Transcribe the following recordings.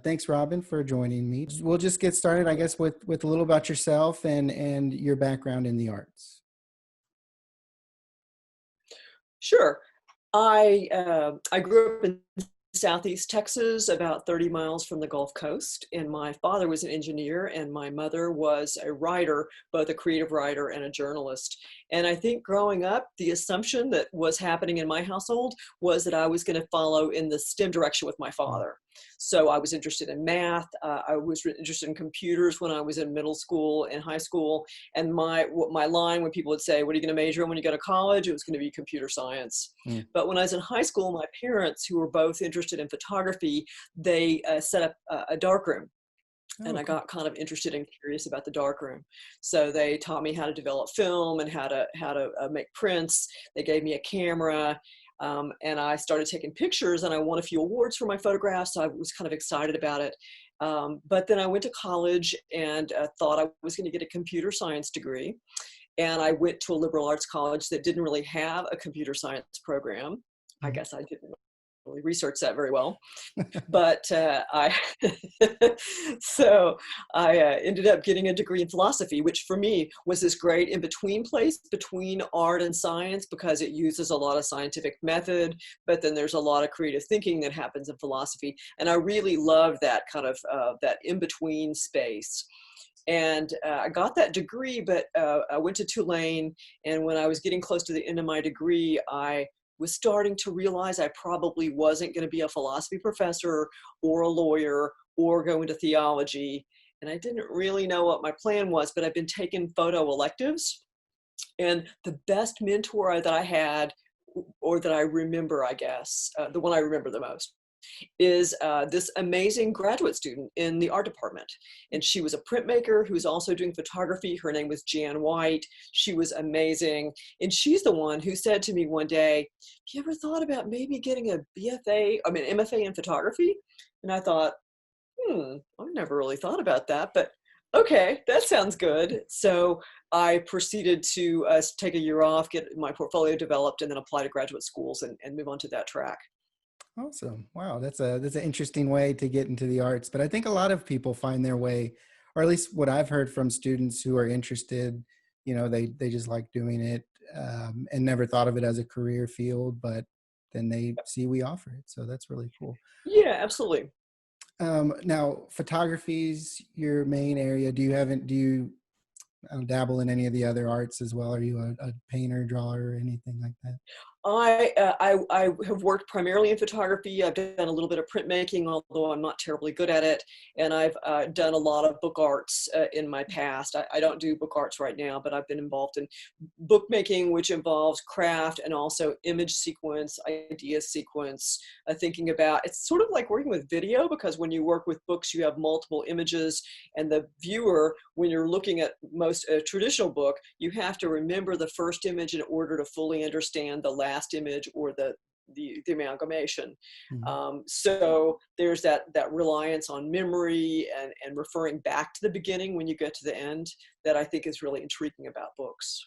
Thanks, Robin, for joining me. We'll just get started, I guess, with a little about yourself and your background in the arts. Sure. I grew up in Southeast Texas, about 30 miles from the Gulf Coast, and my father was an engineer, and my mother was a writer, both a creative writer and a journalist. And I think growing up, the assumption that was happening in my household was that I was going to follow in the STEM direction with my Mm. father. So I was interested in math. I was interested in computers when I was in middle school and high school. And my line when people would say, "What are you going to major in when you go to college?" It was going to be computer science. Mm. But when I was in high school, my parents, who were both interested in photography, they set up a darkroom. And Oh, I cool. got kind of interested and curious about the darkroom. So they taught me how to develop film and how to make prints. They gave me a camera, and I started taking pictures. And I won a few awards for my photographs. So I was kind of excited about it. But then I went to college and thought I was going to get a computer science degree. And I went to a liberal arts college that didn't really have a computer science program. I Mm. guess I didn't really research that very well, but I so I ended up getting a degree in philosophy, which for me was this great in between place between art and science because it uses a lot of scientific method, but then there's a lot of creative thinking that happens in philosophy, and I really love that kind of that in between space. And I got that degree, but I went to Tulane. And when I was getting close to the end of my degree, I was starting to realize I probably wasn't going to be a philosophy professor or a lawyer or go into theology. And I didn't really know what my plan was, but I've been taking photo electives. And the best mentor that I had, or that I remember, I guess, the one I remember the most, is this amazing graduate student in the art department. And she was a printmaker who's also doing photography. Her name was Jan White. She was amazing. And she's the one who said to me one day, "Have you ever thought about maybe getting a MFA in photography?" And I thought, I've never really thought about that, but okay, that sounds good. So I proceeded to take a year off, get my portfolio developed, and then apply to graduate schools and move on to that track. Awesome. Wow, that's an interesting way to get into the arts. But I think a lot of people find their way, or at least what I've heard from students who are interested, they just like doing it, and never thought of it as a career field, but then they see we offer it. So that's really cool. Yeah, absolutely. Now, photography's your main area. Do you dabble in any of the other arts as well? Are you a painter, drawer, or anything like that? I have worked primarily in photography. I've done a little bit of printmaking, although I'm not terribly good at it. And I've done a lot of book arts in my past. I don't do book arts right now, but I've been involved in bookmaking, which involves craft and also image sequence, idea sequence, thinking about, it's sort of like working with video, because when you work with books, you have multiple images, and the viewer, when you're looking at most a traditional book, you have to remember the first image in order to fully understand the last image or the amalgamation. Mhm. So there's that reliance on memory and referring back to the beginning when you get to the end that I think is really intriguing about books.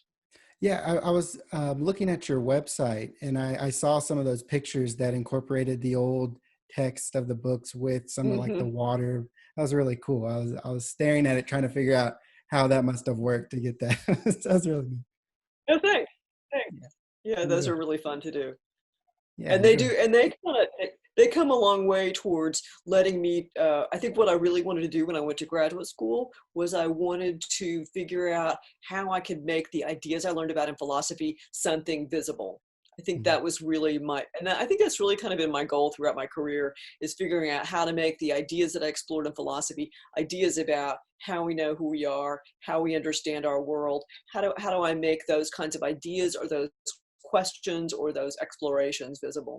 Yeah, I was looking at your website, and I saw some of those pictures that incorporated the old text of the books with some of like the Hmm. water. That was really cool. I was staring at it, trying to figure out how that must have worked to get that. That was really neat. No, thanks. Thanks. Yeah, Yeah, it was those really, are really fun to do. yeah, it And was they really. do, and they come a long way towards letting me. I think what I really wanted to do when I went to graduate school was I wanted to figure out how I could make the ideas I learned about in philosophy something visible. I think Mhm. that was really and I think that's really kind of been my goal throughout my career, is figuring out how to make the ideas that I explored in philosophy ideas about how we know who we are, how we understand our world. How do I make those kinds of ideas or those questions or those explorations visible?